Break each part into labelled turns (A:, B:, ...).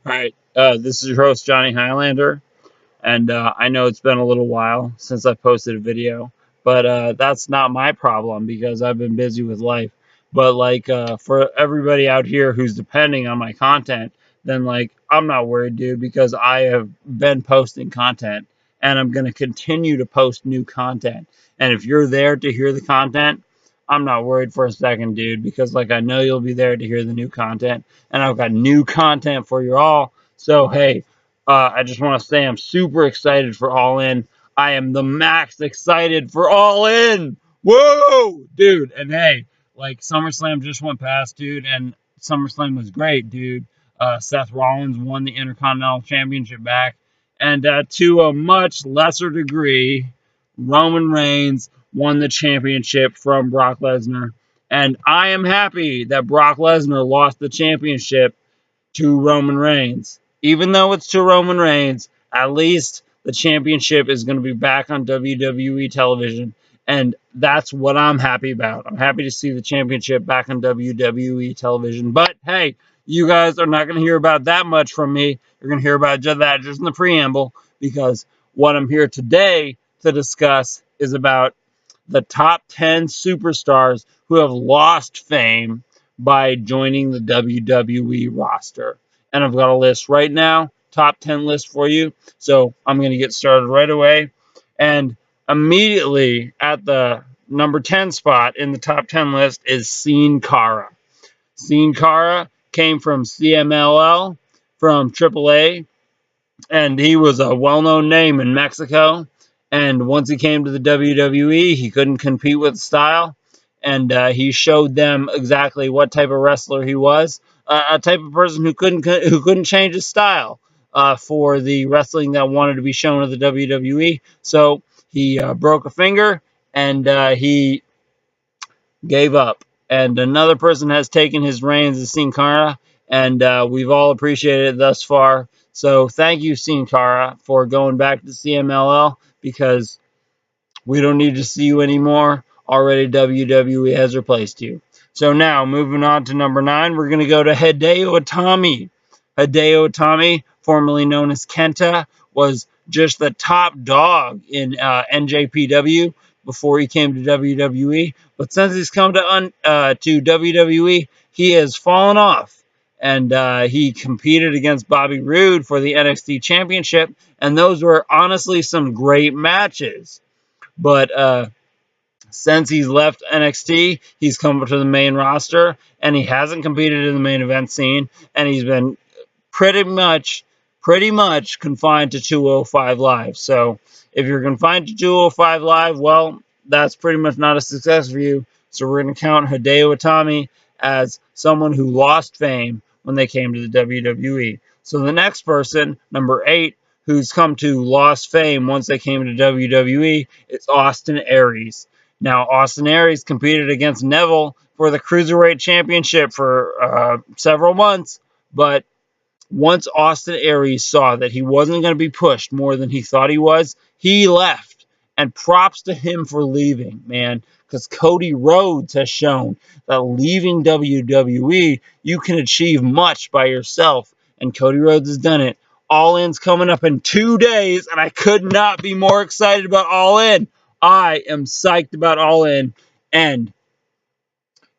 A: All right, this is your host, Johnny Highlander, and I know it's been a little while since I posted a video, but that's not my problem because I've been busy with life. But like for everybody out here who's depending on my content, then like I'm not worried, dude, because I have been posting content and I'm gonna continue to post new content. And if you're there to hear the content, I'm not worried for a second, dude, because like I know you'll be there to hear the new content, and I've got new content for you all. So hey, I just want to say I'm super excited for All In. I am the max excited for All In. Whoa, dude! And hey, like SummerSlam just went past, dude, and SummerSlam was great, dude. Seth Rollins won the Intercontinental Championship back, and to a much lesser degree, Roman Reigns won the championship from Brock Lesnar. And I am happy that Brock Lesnar lost the championship to Roman Reigns. Even though it's to Roman Reigns, at least the championship is going to be back on WWE television. And that's what I'm happy about. I'm happy to see the championship back on WWE television. But hey, you guys are not going to hear about that much from me. You're going to hear about that just in the preamble, because what I'm here today to discuss is about the top 10 superstars who have lost fame by joining the WWE roster. And I've got a list right now, top 10 list for you. So I'm going to get started right away. And immediately at the number 10 spot in the top 10 list is Sin Cara. Sin Cara came from CMLL, from AAA, and he was a well-known name in Mexico. And once he came to the WWE, he couldn't compete with style, and he showed them exactly what type of wrestler he was, a type of person who couldn't change his style for the wrestling that wanted to be shown at the WWE. So he broke a finger, and he gave up. And another person has taken his reins as Sin Cara, and we've all appreciated it thus far. So thank you, Sin Cara, for going back to CMLL, because we don't need to see you anymore. Already WWE has replaced you. So now, moving on to number 9, we're going to go to Hideo Itami. Hideo Itami, formerly known as Kenta, was just the top dog in NJPW before he came to WWE. But since he's come to WWE, he has fallen off. And he competed against Bobby Roode for the NXT Championship. And those were honestly some great matches. But since he's left NXT, he's come to the main roster, and he hasn't competed in the main event scene, and he's been pretty much confined to 205 Live. So if you're confined to 205 Live, well, that's pretty much not a success for you. So we're going to count Hideo Itami as someone who lost fame when they came to the WWE. So the next person, number 8, who's come to lost fame once they came to WWE, is Austin Aries. Now, Austin Aries competed against Neville for the Cruiserweight Championship for several months, but once Austin Aries saw that he wasn't going to be pushed more than he thought he was, he left. And props to him for leaving, man, because Cody Rhodes has shown that leaving WWE, you can achieve much by yourself, and Cody Rhodes has done it. All In's coming up in 2 days, and I could not be more excited about All In. I am psyched about All In, and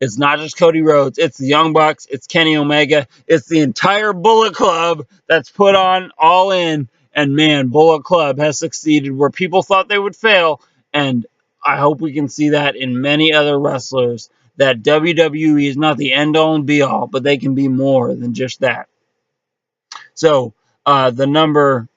A: it's not just Cody Rhodes, it's the Young Bucks, it's Kenny Omega, it's the entire Bullet Club that's put on All In. And man, Bullet Club has succeeded where people thought they would fail, and I hope we can see that in many other wrestlers, that WWE is not the end-all and be-all, but they can be more than just that. So, the number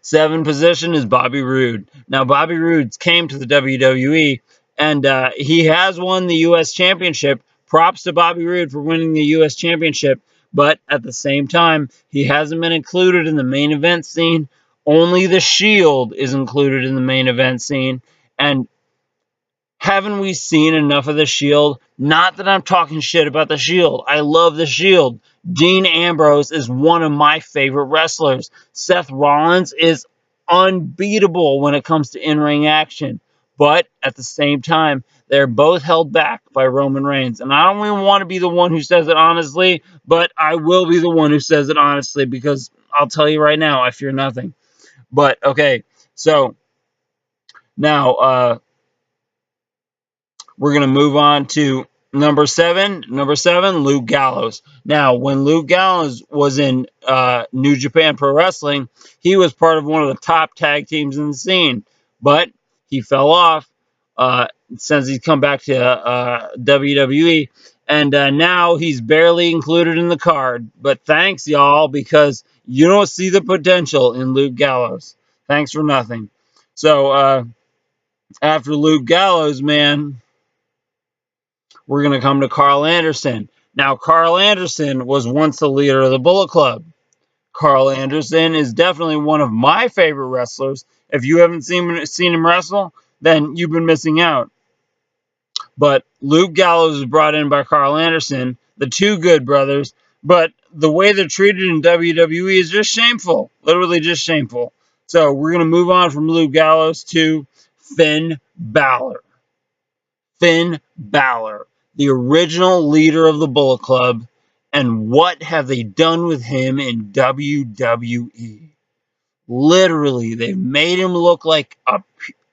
A: 7 position is Bobby Roode. Now, Bobby Roode came to the WWE, and he has won the U.S. Championship. Props to Bobby Roode for winning the U.S. Championship. But at the same time, he hasn't been included in the main event scene. Only the Shield is included in the main event scene. And haven't we seen enough of the Shield? Not that I'm talking shit about the Shield. I love the Shield. Dean Ambrose is one of my favorite wrestlers. Seth Rollins is unbeatable when it comes to in-ring action. But at the same time, They're both held back by Roman Reigns. And I don't even want to be the one who says it honestly, but I will be the one who says it honestly because I'll tell you right now, I fear nothing. But, okay, so now we're going to move on to number 7. Number 7, Luke Gallows. Now, when Luke Gallows was in New Japan Pro Wrestling, he was part of one of the top tag teams in the scene. But he fell off since he's come back to WWE. And now he's barely included in the card. But thanks, y'all, because you don't see the potential in Luke Gallows. Thanks for nothing. So, after Luke Gallows, man, we're going to come to Carl Anderson. Now, Carl Anderson was once the leader of the Bullet Club. Carl Anderson is definitely one of my favorite wrestlers. If you haven't seen him wrestle, then you've been missing out. But Luke Gallows was brought in by Carl Anderson, the Two Good Brothers. But the way they're treated in WWE is just shameful. Literally just shameful. So we're going to move on from Luke Gallows to Finn Balor. Finn Balor, the original leader of the Bullet Club, and what have they done with him in WWE? Literally, they've made him look like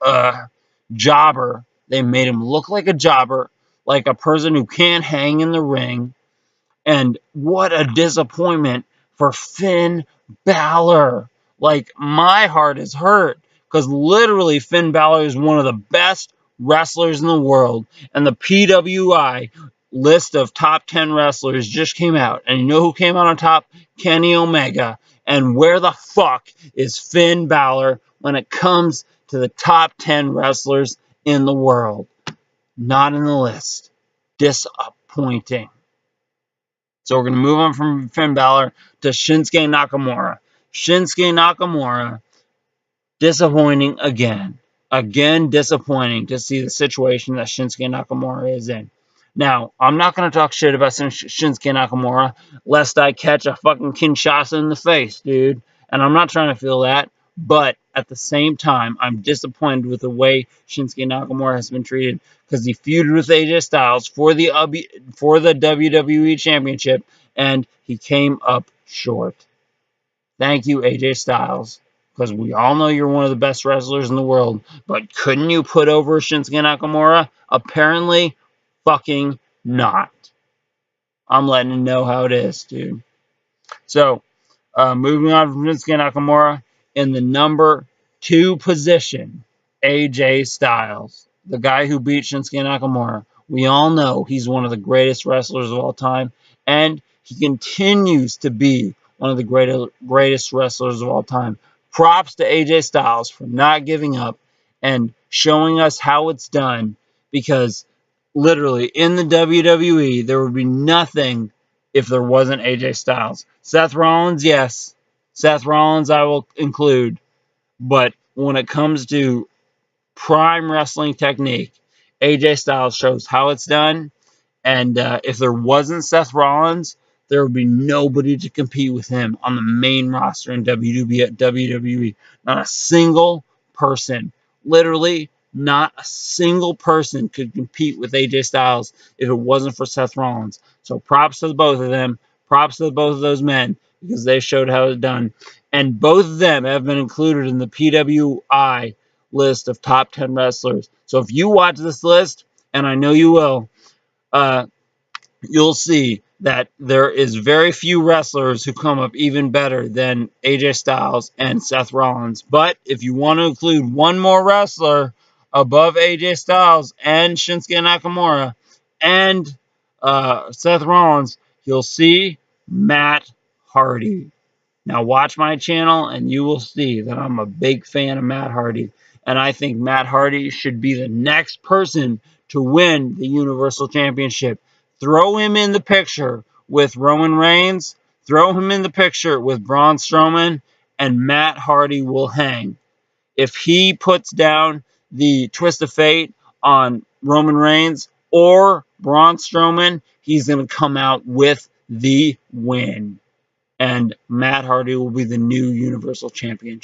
A: a jobber. They made him look like a jobber, like a person who can't hang in the ring. And what a disappointment for Finn Balor. Like, my heart is hurt because literally Finn Balor is one of the best wrestlers in the world. And the PWI list of top 10 wrestlers just came out. And you know who came out on top? Kenny Omega. And where the fuck is Finn Balor when it comes to the top 10 wrestlers in the world? Not in the list. Disappointing. So we're going to move on from Finn Balor to Shinsuke Nakamura. Shinsuke Nakamura, disappointing again. Again, disappointing to see the situation that Shinsuke Nakamura is in. Now, I'm not going to talk shit about Shinsuke Nakamura lest I catch a fucking Kinshasa in the face, dude. And I'm not trying to feel that. But at the same time, I'm disappointed with the way Shinsuke Nakamura has been treated because he feuded with AJ Styles for the WWE Championship, and he came up short. Thank you, AJ Styles, because we all know you're one of the best wrestlers in the world, but couldn't you put over Shinsuke Nakamura? Apparently, fucking not. I'm letting you know how it is, dude. So, moving on from Shinsuke Nakamura, in the number 2 position, AJ Styles, the guy who beat Shinsuke Nakamura. We all know he's one of the greatest wrestlers of all time, and he continues to be one of the greatest wrestlers of all time. Props to AJ Styles for not giving up and showing us how it's done, because literally in the WWE, there would be nothing if there wasn't AJ Styles. Seth Rollins, yes. Seth Rollins I will include. But when it comes to prime wrestling technique, AJ Styles shows how it's done. And if there wasn't Seth Rollins, there would be nobody to compete with him on the main roster in WWE. Not a single person. Literally, not a single person could compete with AJ Styles if it wasn't for Seth Rollins. So props to the both of them. Props to both of those men because they showed how it's done. And both of them have been included in the PWI list of top 10 wrestlers. So if you watch this list, and I know you will, you'll see that there is very few wrestlers who come up even better than AJ Styles and Seth Rollins. But if you want to include one more wrestler above AJ Styles and Shinsuke Nakamura and Seth Rollins, you'll see Matt Hardy. Now watch my channel and you will see that I'm a big fan of Matt Hardy. And I think Matt Hardy should be the next person to win the Universal Championship. Throw him in the picture with Roman Reigns. Throw him in the picture with Braun Strowman. And Matt Hardy will hang. If he puts down the twist of fate on Roman Reigns or Braun Strowman, he's going to come out with the win. And Matt Hardy will be the new Universal Champion.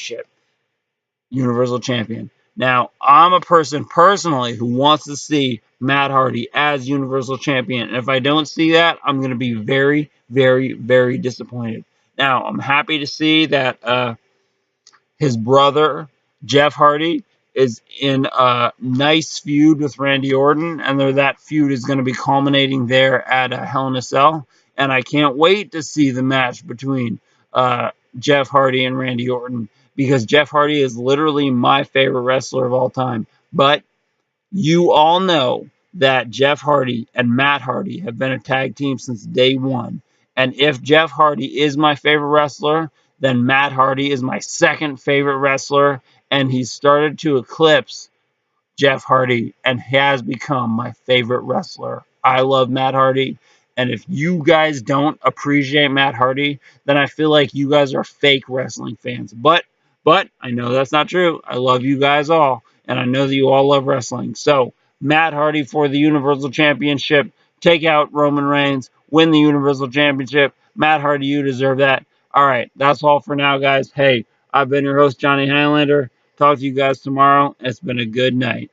A: Now, I'm a person personally who wants to see Matt Hardy as Universal Champion. And if I don't see that, I'm going to be very, very, very disappointed. Now, I'm happy to see that his brother, Jeff Hardy, is in a nice feud with Randy Orton, and that feud is going to be culminating there at Hell in a Cell. And I can't wait to see the match between Jeff Hardy and Randy Orton, because Jeff Hardy is literally my favorite wrestler of all time. But you all know that Jeff Hardy and Matt Hardy have been a tag team since day one. And if Jeff Hardy is my favorite wrestler, then Matt Hardy is my second favorite wrestler. And he's started to eclipse Jeff Hardy and has become my favorite wrestler. I love Matt Hardy. And if you guys don't appreciate Matt Hardy, then I feel like you guys are fake wrestling fans. But I know that's not true. I love you guys all, and I know that you all love wrestling. So Matt Hardy for the Universal Championship. Take out Roman Reigns. Win the Universal Championship. Matt Hardy, you deserve that. All right, that's all for now, guys. Hey, I've been your host, Johnny Highlander. Talk to you guys tomorrow. It's been a good night.